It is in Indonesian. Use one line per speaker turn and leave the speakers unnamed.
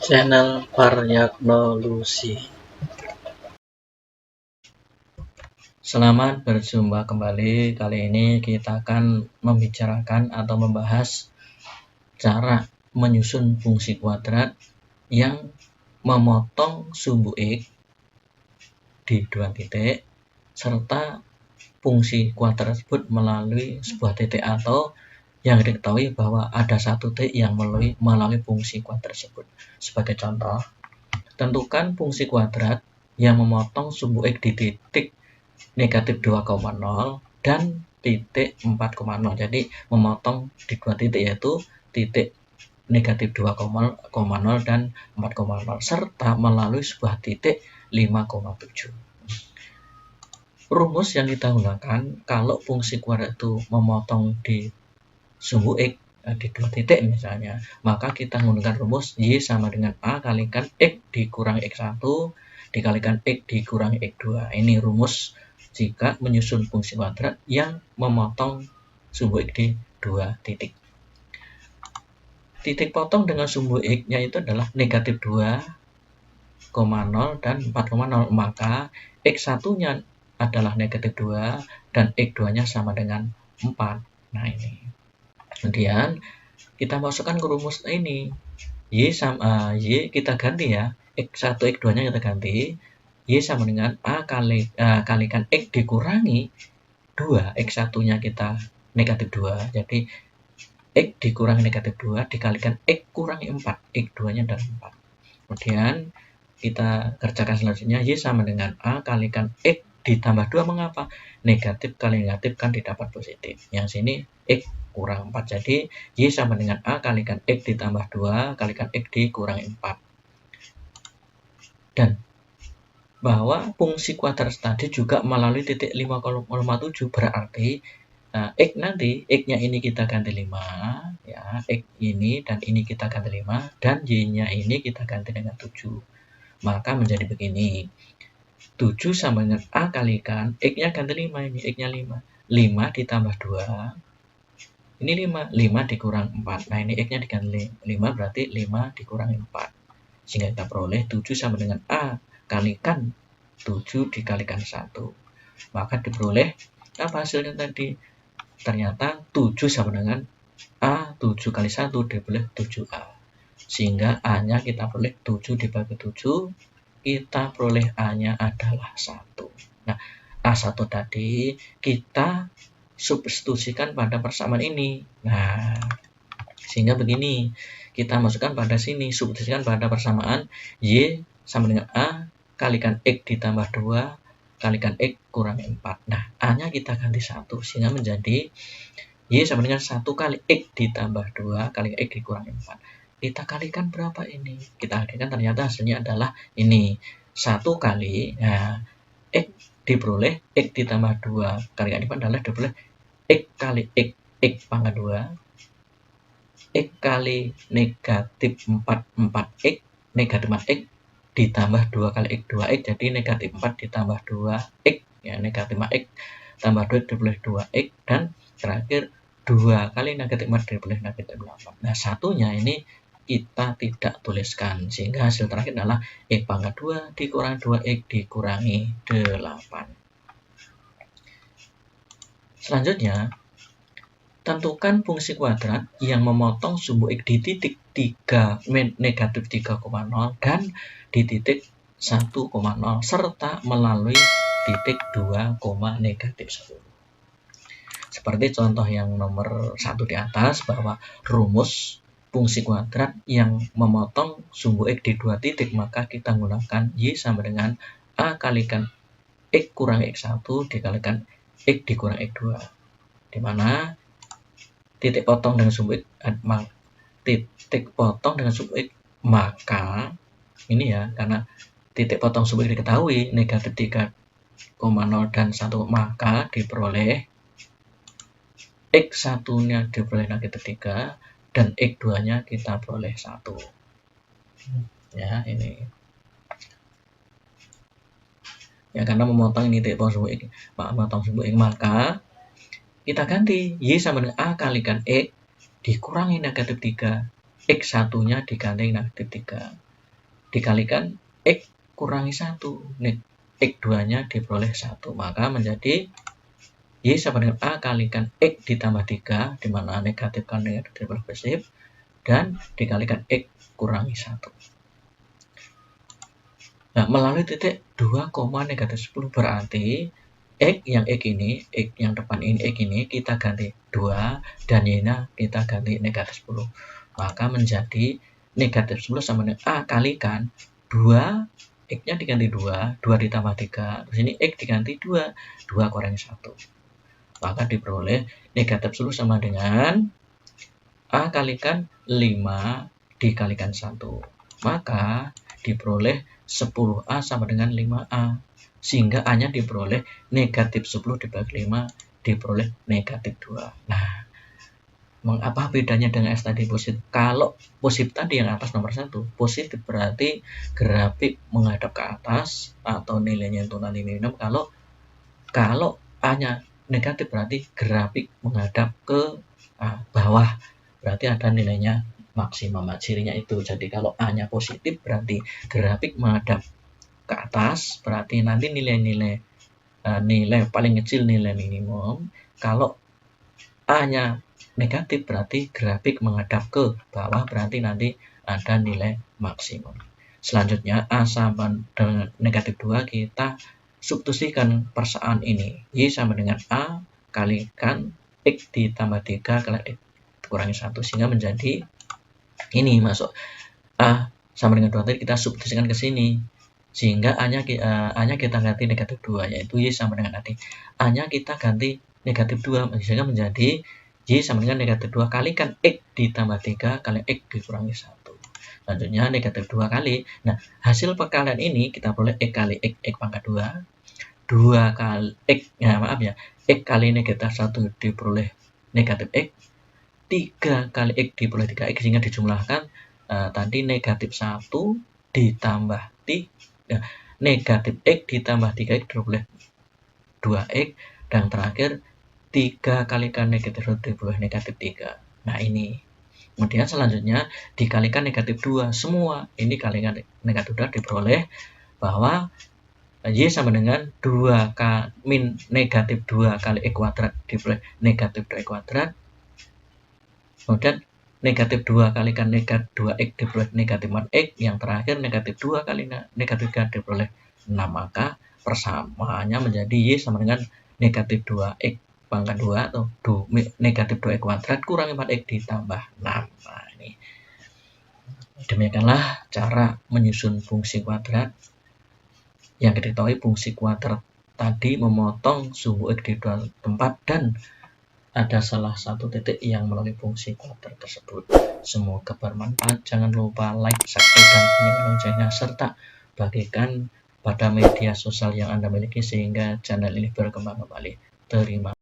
Channel Varyagnology. Selamat berjumpa kembali. Kali ini kita akan membicarakan atau membahas cara menyusun fungsi kuadrat yang memotong sumbu X di 2 titik serta fungsi kuadrat tersebut melalui sebuah titik, atau yang diketahui bahwa ada satu titik yang melalui fungsi kuadrat tersebut. Sebagai contoh, tentukan fungsi kuadrat yang memotong sumbu X di titik negatif 2,0 dan titik 4,0. Jadi memotong di 2 titik, yaitu titik negatif 2,0 dan 4,0, serta melalui sebuah titik 5,7. Rumus yang kita gunakan kalau fungsi kuadrat itu memotong di sumbu X di 2 titik misalnya, maka kita menggunakan rumus Y sama dengan A kalikan X dikurangi X1 dikalikan X dikurangi X2. Ini rumus jika menyusun fungsi kuadrat yang memotong sumbu X di 2 titik. Titik potong dengan sumbu X-nya itu adalah negatif 2,0 dan 4,0, maka X1-nya adalah negatif 2 dan X2-nya sama dengan 4. Nah ini. Kemudian kita masukkan ke rumus ini. Y sama Y kita ganti ya. X1, X2-nya kita ganti. Y sama dengan A kalikan X dikurangi 2. X1-nya kita negatif 2. Jadi X dikurangi negatif 2 dikalikan X kurangi 4. X2-nya adalah 4. Kemudian kita kerjakan selanjutnya. Y sama dengan A kalikan X ditambah 2. Mengapa? Negatif kali negatif kan didapat positif. Yang sini X kurang 4. Jadi Y sama dengan A kalikan X ditambah 2 kalikan X dikurangi 4. Dan bahwa fungsi kuadrat tadi juga melalui titik 5,7, berarti X nanti, X-nya ini kita ganti 5, ya, X ini dan ini kita ganti 5, dan Y-nya ini kita ganti dengan 7. Maka menjadi begini. 7 sama dengan A kalikan X-nya ganti 5, ini X-nya 5. 5 ditambah 2. Ini 5 dikurang 4. Nah, ini X-nya diganti 5, berarti 5 dikurangi 4. Sehingga kita peroleh 7 sama dengan A kalikan 7 dikalikan 1. Maka diperoleh apa hasilnya tadi? Ternyata 7 sama dengan A, 7 kali 1 diperoleh 7A. Sehingga A-nya kita peroleh 7 dibagi 7, kita peroleh A-nya adalah 1. Nah, A1 tadi kita substitusikan pada persamaan ini. Nah, sehingga begini, kita masukkan pada sini, substitusikan pada persamaan Y sama dengan A kalikan X ditambah 2 kalikan X kurangi 4. Nah, A-nya kita ganti 1, sehingga menjadi Y sama dengan 1 kali X ditambah 2 kali X dikurangi 4. Kita kalikan berapa ini? Kita kalikan, ternyata hasilnya adalah ini. 1 kali, nah, X diperoleh, X ditambah 2 kalikan 4 adalah diperoleh X kali X, X pangkat 2, X kali negatif 4X, negatif 4X, ditambah 2 kali X, 2X, jadi negatif 4 ditambah 2X, ya, negatif 4X tambah 2 diperoleh 2X, dan terakhir 2 kali negatif 4 diperoleh negatif 8. Nah, satunya ini kita tidak tuliskan, sehingga hasil terakhir adalah X pangkat 2 dikurangi 2X dikurangi 8. Selanjutnya, tentukan fungsi kuadrat yang memotong sumbu X di titik negatif 3,0 dan di titik 1,0 serta melalui titik 2, negatif 10. Seperti contoh yang nomor 1 di atas, bahwa rumus fungsi kuadrat yang memotong sumbu X di 2 titik, maka kita menggunakan Y sama dengan A kalikan X kurang X1 dikalikan X dikurang X2, di mana titik potong dengan sumbu X, maka ini ya, karena titik potong sumbu X diketahui negatif 3,0 dan 1, maka diperoleh X1-nya diperoleh negatif 3 dan X2-nya kita peroleh 1. Ya, ini. Ya, karena memotong ini titik potong sumbu X, maka kita ganti Y sama dengan A kalikan X dikurangi negatif 3 X1-nya diganti negatif 3. Dikalikan X kurangi 1. X2-nya diperoleh 1. Maka menjadi Y sama dengan A kalikan X ditambah 3, di mana negatif kan negatif diperoleh positif, dan dikalikan X kurangi 1. Nah, melalui titik 2, negatif 10 berarti X yang depan ini X ini kita ganti 2, dan Y-nya kita ganti negatif 10. Maka menjadi negatif 10 sama dengan A kalikan 2, X-nya diganti 2, 2 ditambah 3. Di sini X diganti 2, 2 kurangi 1. Maka diperoleh negatif 10 sama dengan A kalikan 5 dikalikan 1. Maka diperoleh 10A sama dengan 5A. Sehingga A-nya diperoleh negatif 10 dibagi 5 diperoleh negatif 2. Nah, apa bedanya dengan S tadi positif? Kalau positif tadi yang atas nomor 1, positif berarti grafik menghadap ke atas atau nilainya itu nanti minum. Kalau A-nya negatif berarti grafik menghadap ke bawah, berarti ada nilainya maksimum. Cirinya itu. Jadi kalau A-nya positif berarti grafik menghadap ke atas, berarti nanti nilai paling kecil nilai minimum. Kalau A-nya negatif berarti grafik menghadap ke bawah, berarti nanti ada nilai maksimum. Selanjutnya A sama dengan negatif 2 kita substitusikan persamaan ini. Y sama dengan A kalikan X ditambah 3 kali X kurangi 1, sehingga menjadi ini masuk A sama dengan 2 tadi kita substitusikan ke sini, sehingga A-nya kita ganti negatif 2, yaitu Y sama dengan A-nya kita ganti negatif 2, sehingga menjadi Y sama dengan negatif 2 kalikan X ditambah 3 kali X dikurangi 1. Selanjutnya negatif 2 kali. Nah, hasil perkalian ini kita peroleh X kali X pangkat 2. 2 kali X, X kali negatif 1 diperoleh negatif X. 3 kali X diperoleh 3X, sehingga dijumlahkan tadi negatif 1 ditambah 3. Negatif X ditambah 3X diperoleh 2X. Dan terakhir 3 kalikan negatif 1 diperoleh negatif 3. Nah, ini. Kemudian selanjutnya dikalikan negatif 2. Semua ini kalikan negatif 2 diperoleh bahwa Y sama dengan 2 min negatif 2 kali X kuadrat diperoleh negatif 2X kuadrat. Kemudian negatif 2 kalikan negatif 2X diperoleh negatif 4X. Yang terakhir negatif 2 kali negatif 3 diperoleh 6. Maka persamaannya menjadi Y sama dengan negatif 2X pangkat 2 atau negatif 2X kuadrat kurangi 4X ditambah 6. Nah, ini. Demikianlah cara menyusun fungsi kuadrat. Yang diketahui fungsi kuadrat tadi memotong sumbu X di dua tempat, dan ada salah satu titik yang melalui fungsi kuadrat tersebut. Semoga bermanfaat. Jangan lupa like, subscribe, dan bunyikan loncengnya, serta bagikan pada media sosial yang Anda miliki sehingga channel ini berkembang kembali. Terima kasih.